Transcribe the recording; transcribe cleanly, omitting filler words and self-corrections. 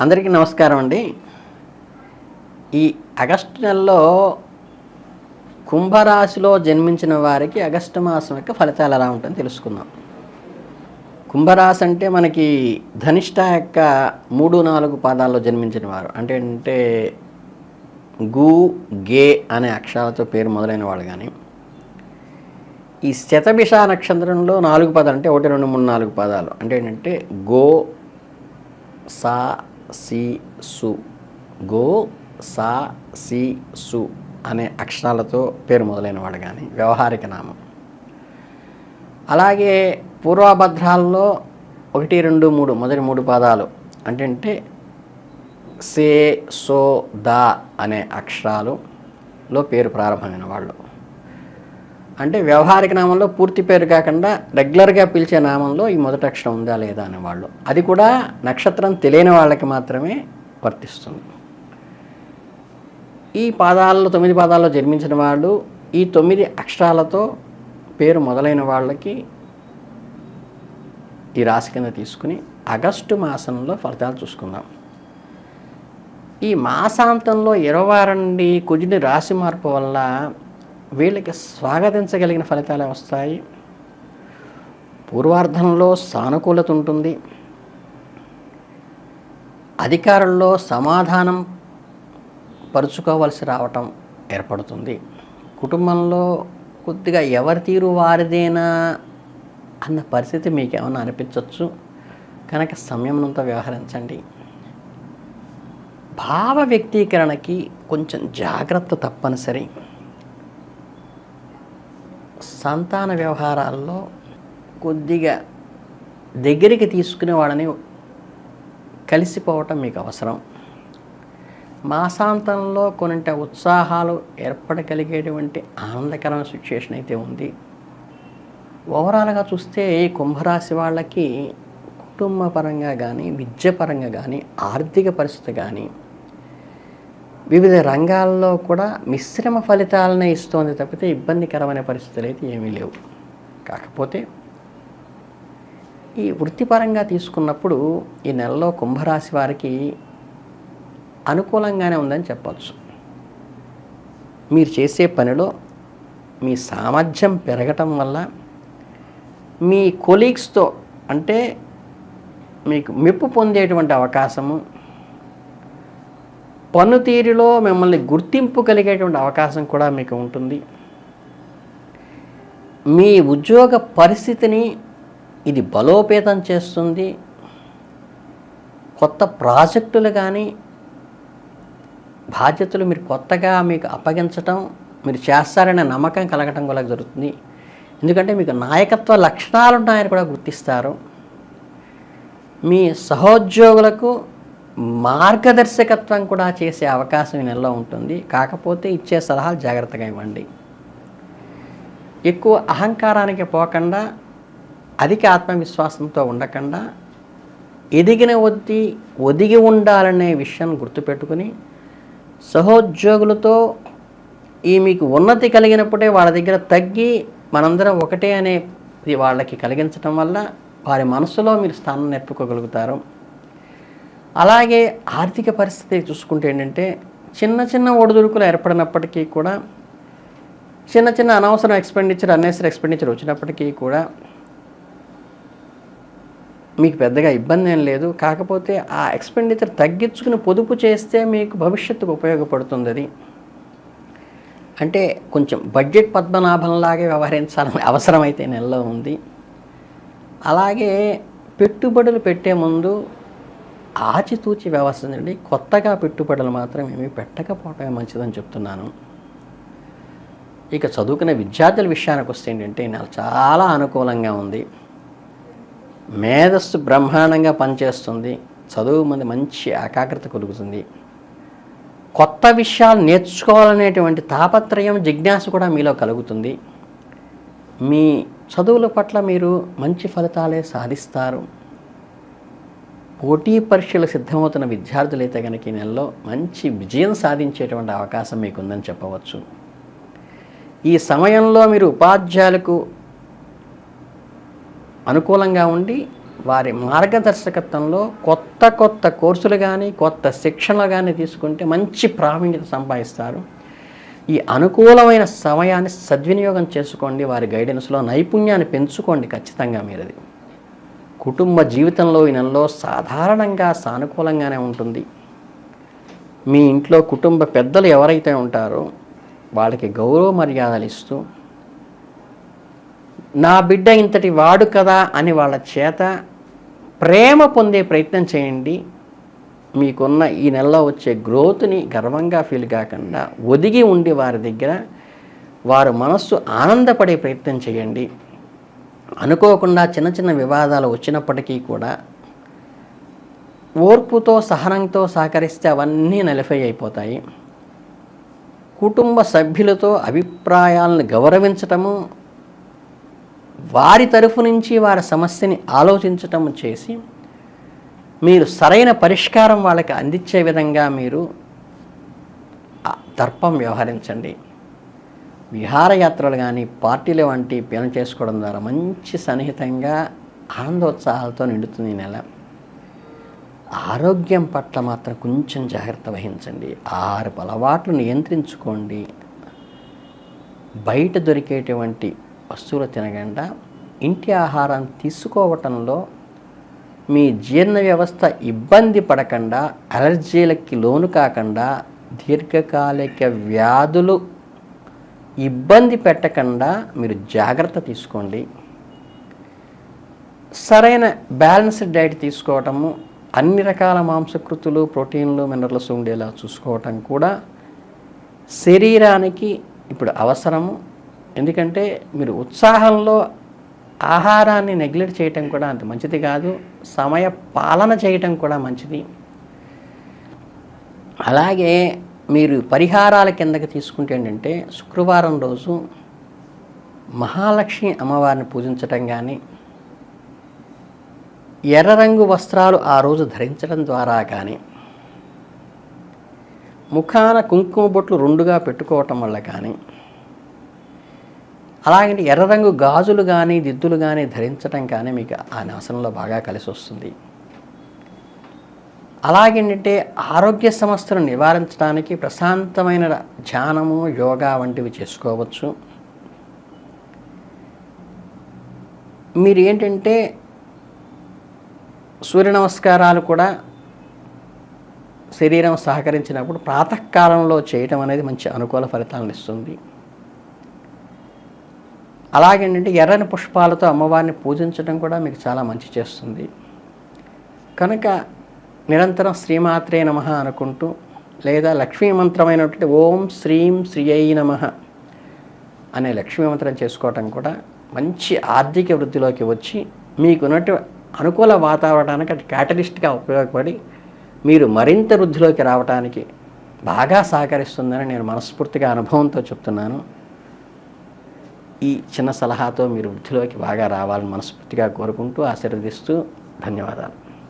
అందరికీ నమస్కారం అండి. ఈ ఆగస్టు నెలలో కుంభరాశిలో జన్మించిన వారికి ఆగస్టు మాసం యొక్క ఫలితాలు ఎలా ఉంటాయని తెలుసుకుందాం. కుంభరాశి అంటే మనకి ధనిష్ట యొక్క 3-4 పాదాల్లో జన్మించిన వారు అంటే గు గే అనే అక్షరాలతో పేరు మొదలైన వాళ్ళు. కానీ ఈ శతభిష నక్షత్రంలో 4 పదాలు అంటే 1, 2, 3, 4 పదాలు అంటే ఏంటంటే గో సా సి సు, గో సా సి సు అనే అక్షరాలతో పేరు మొదలైన వాడు కానీ వ్యవహారిక నామం. అలాగే పూర్వభద్రాల్లో 1, 2, 3 మొదటి 3 పాదాలు అంటే సే సో దా అనే అక్షరాలలో పేరు ప్రారంభమైన వాళ్ళు. అంటే వ్యవహారిక నామంలో పూర్తి పేరు కాకుండా రెగ్యులర్గా పిలిచే నామంలో ఈ మొదటి అక్షరం ఉందా లేదా అనేవాళ్ళు. అది కూడా నక్షత్రం తెలియని వాళ్ళకి మాత్రమే వర్తిస్తుంది. ఈ 9 పాదాల్లో జన్మించిన వాళ్ళు ఈ 9 అక్షరాలతో పేరు మొదలైన వాళ్ళకి ఈ రాశి కింద తీసుకుని ఆగస్టు మాసంలో ఫలితాలు చూసుకుందాం. ఈ మాసాంతంలో 20 నుండి కుజుని రాశి మార్పు వల్ల వీళ్ళకి స్వాగతించగలిగిన ఫలితాలే వస్తాయి. పూర్వార్ధంలో సానుకూలత ఉంటుంది. అధికారుల్లో సమాధానం పరుచుకోవలసి రావటం ఏర్పడుతుంది. కుటుంబంలో కొద్దిగా ఎవరి తీరు వారిదేనా అన్న పరిస్థితి మీకు ఏమైనా అనిపించవచ్చు కనుక సంయమనంతో వ్యవహరించండి. భావ వ్యక్తీకరణకి కొంచెం జాగ్రత్త తప్పనిసరి. సంతాన వ్యవహారాల్లో కొద్దిగా దగ్గరికి తీసుకునే వాళ్ళని కలిసిపోవటం మీకు అవసరం. మాసాంతంలో కొన్నింటి ఉత్సాహాలు ఏర్పడగలిగేటువంటి ఆనందకరమైన సిచ్యుయేషన్ అయితే ఉంది. ఓవరాల్గా చూస్తే కుంభరాశి వాళ్ళకి కుటుంబ పరంగా కానీ విద్యపరంగా కానీ ఆర్థిక పరిస్థితి కానీ వివిధ రంగాల్లో కూడా మిశ్రమ ఫలితాలనే ఇస్తోంది తప్పితే ఇబ్బందికరమైన పరిస్థితులు అయితే ఏమీ లేవు. కాకపోతే ఈ వృత్తిపరంగా తీసుకున్నప్పుడు ఈ నెలలో కుంభరాశి వారికి అనుకూలంగానే ఉందని చెప్పచ్చు. మీరు చేసే పనిలో మీ సామర్థ్యం పెరగటం వల్ల మీ కొలీగ్స్తో అంటే మీకు మెప్పు పొందేటువంటి అవకాశము, పన్నుతీరులో మిమ్మల్ని గుర్తింపు కలిగేటువంటి అవకాశం కూడా మీకు ఉంటుంది. మీ ఉద్యోగ పరిస్థితిని ఇది బలోపేతం చేస్తుంది. కొత్త ప్రాజెక్టులు కానీ బాధ్యతలు మీరు కొత్తగా మీకు అప్పగించటం, మీరు చేస్తారనే నమ్మకం కలగటం కూడా జరుగుతుంది. ఎందుకంటే మీకు నాయకత్వ లక్షణాలు ఉన్నాయని కూడా గుర్తిస్తారు. మీ సహోద్యోగులకు మార్గదర్శకత్వం కూడా చేసే అవకాశం ఈ నెలలో ఉంటుంది. కాకపోతే ఇచ్చే సలహాలు జాగ్రత్తగా ఇవ్వండి. ఎక్కువ అహంకారానికి పోకుండా, అధిక ఆత్మవిశ్వాసంతో ఉండకుండా, ఎదిగిన ఒదిగి ఉండాలనే విషయం గుర్తుపెట్టుకుని సహోద్యోగులతో ఈ మీకు ఉన్నతి కలిగినప్పుడే వాళ్ళ దగ్గర తగ్గి మనందరం ఒకటే అనేది వాళ్ళకి కలిగించటం వల్ల వారి మనసులో మీరు స్థానం నెట్టుకోగలుగుతారు. అలాగే ఆర్థిక పరిస్థితి చూసుకుంటే ఏంటంటే చిన్న ఒడిదుడుకులు ఏర్పడినప్పటికీ కూడా, చిన్న అనవసరం అన్నెసరీ ఎక్స్పెండిచర్ వచ్చినప్పటికీ కూడా మీకు పెద్దగా ఇబ్బంది ఏం లేదు. కాకపోతే ఆ ఎక్స్పెండిచర్ తగ్గించుకుని పొదుపు చేస్తే మీకు భవిష్యత్తుకు ఉపయోగపడుతుంది. అది అంటే కొంచెం బడ్జెట్ పద్మనాభంలాగే వ్యవహరించాలని అవసరమైతే నెలలో ఉంది. అలాగే పెట్టుబడులు పెట్టే ముందు ఆచితూచి వ్యవహరించండి. కొత్తగా పెట్టుబడులు మాత్రం ఏమీ పెట్టకపోవటమే మంచిదని చెప్తున్నాను. ఇక చదువుకునే విద్యార్థుల విషయానికి వస్తే ఏంటంటే నెల చాలా అనుకూలంగా ఉంది. మేధస్సు బ్రహ్మాండంగా పనిచేస్తుంది. చదువు మంచి ఏకాగ్రత కలుగుతుంది. కొత్త విషయాలు నేర్చుకోవాలనేటువంటి తాపత్రయం, జిజ్ఞాస కూడా మీలో కలుగుతుంది. మీ చదువుల పట్ల మీరు మంచి ఫలితాలే సాధిస్తారు. పోటీ పరీక్షలు సిద్ధమవుతున్న విద్యార్థులైతే కనుక ఈ నెలలో మంచి విజయం సాధించేటువంటి అవకాశం మీకు ఉందని చెప్పవచ్చు. ఈ సమయంలో మీరు ఉపాధ్యాయులకు అనుకూలంగా ఉండి వారి మార్గదర్శకత్వంలో కొత్త కొత్త కోర్సులు కానీ కొత్త శిక్షణలు కానీ తీసుకుంటే మంచి ప్రావీణ్యత సంపాదిస్తారు. ఈ అనుకూలమైన సమయాన్ని సద్వినియోగం చేసుకోండి. వారి గైడెన్స్లో నైపుణ్యాన్ని పెంచుకోండి ఖచ్చితంగా మీరది. కుటుంబ జీవితంలో ఈ నెలలో సాధారణంగా సానుకూలంగానే ఉంటుంది. మీ ఇంట్లో కుటుంబ పెద్దలు ఎవరైతే ఉంటారో వాళ్ళకి గౌరవ మర్యాదలు ఇస్తూ, నా బిడ్డ ఇంతటి వాడు కదా అని వాళ్ళ చేత ప్రేమ పొందే ప్రయత్నం చేయండి. మీకున్న ఈ నెలలో వచ్చే గ్రోత్ని గర్వంగా ఫీల్ కాకుండా ఒదిగి ఉండి వారి దగ్గర వారు మనస్సు ఆనందపడే ప్రయత్నం చేయండి. అనుకోకుండా చిన్న చిన్న వివాదాలు వచ్చినప్పటికీ కూడా ఓర్పుతో సహనంతో సహకరిస్తే అవన్నీ నలిఫై అయిపోతాయి. కుటుంబ సభ్యులతో అభిప్రాయాలను గౌరవించటము, వారి తరఫు నుంచి వారి సమస్యని ఆలోచించటం చేసి మీరు సరైన పరిష్కారం వాళ్ళకి అందించే విధంగా మీరు దర్పం వ్యవహరించండి. విహారయాత్రలు కానీ పార్టీలు వంటి పని చేసుకోవడం ద్వారా మంచి సన్నిహితంగా ఆనందోత్సాహాలతో నిండుతుంది ఈ నెల. ఆరోగ్యం పట్ల మాత్రం కొంచెం జాగ్రత్త వహించండి. ఆహారపు అలవాట్లు నియంత్రించుకోండి. బయట దొరికేటువంటి వస్తువులు తినకుండా ఇంటి ఆహారం తీసుకోవటంలో మీ జీర్ణ వ్యవస్థ ఇబ్బంది పడకుండా, అలర్జీలకి లోను కాకుండా, దీర్ఘకాలిక వ్యాధులు ఇబ్బంది పెట్టకుండా మీరు జాగ్రత్త తీసుకోండి. సరైన బ్యాలెన్స్డ్ డైట్ తీసుకోవటము, అన్ని రకాల మాంసకృతులు, ప్రోటీన్లు, మినరల్స్ ఉండేలా చూసుకోవటం కూడా శరీరానికి ఇప్పుడు అవసరము. ఎందుకంటే మీరు ఉత్సాహంలో ఆహారాన్ని నెగ్లెక్ట్ చేయటం కూడా అంత మంచిది కాదు. సమయ పాలన చేయటం కూడా మంచిది. అలాగే మీరు పరిహారాల కిందకి తీసుకుంటే ఏంటంటే, శుక్రవారం రోజు మహాలక్ష్మి అమ్మవారిని పూజించటం కానీ, ఎర్ర రంగు వస్త్రాలు ఆ రోజు ధరించడం ద్వారా కానీ, ముఖాన కుంకుమ బొట్లు 2గా పెట్టుకోవటం వల్ల కానీ, అలాగే ఎర్ర రంగు గాజులు కానీ దిద్దులు కానీ ధరించటం కానీ మీకు ఆ నాశనంలో బాగా కలిసి వస్తుంది. అలాగేంటంటే ఆరోగ్య సమస్యలను నివారించడానికి ప్రశాంతమైన ధ్యానము, యోగా వంటివి చేసుకోవచ్చు. మీరు ఏంటంటే సూర్య నమస్కారాలు కూడా శరీరం సహకరించినప్పుడు ప్రాతకాలంలో చేయటం అనేది మంచి అనుకూల ఫలితాలను ఇస్తుంది. అలాగేంటంటే ఎర్రని పుష్పాలతో అమ్మవారిని పూజించడం కూడా మీకు చాలా మంచి చేస్తుంది. కనుక నిరంతరం శ్రీమాత్రే నమః అనుకుంటూ, లేదా లక్ష్మీ మంత్రమైనటువంటి ఓం శ్రీం శ్రీయై నమః అనే లక్ష్మీ మంత్రం చేసుకోవటం కూడా మంచి ఆర్థిక వృద్ధిలోకి వచ్చి మీకున్నట్టు అనుకూల వాతావరణానికి అది క్యాటలిస్ట్గా ఉపయోగపడి మీరు మరింత వృద్ధిలోకి రావడానికి బాగా సహకరిస్తుందని నేను మనస్ఫూర్తిగా అనుభవంతో చెప్తున్నాను. ఈ చిన్న సలహాతో మీరు వృద్ధిలోకి బాగా రావాలని మనస్ఫూర్తిగా కోరుకుంటూ ఆశీర్వదిస్తూ ధన్యవాదాలు.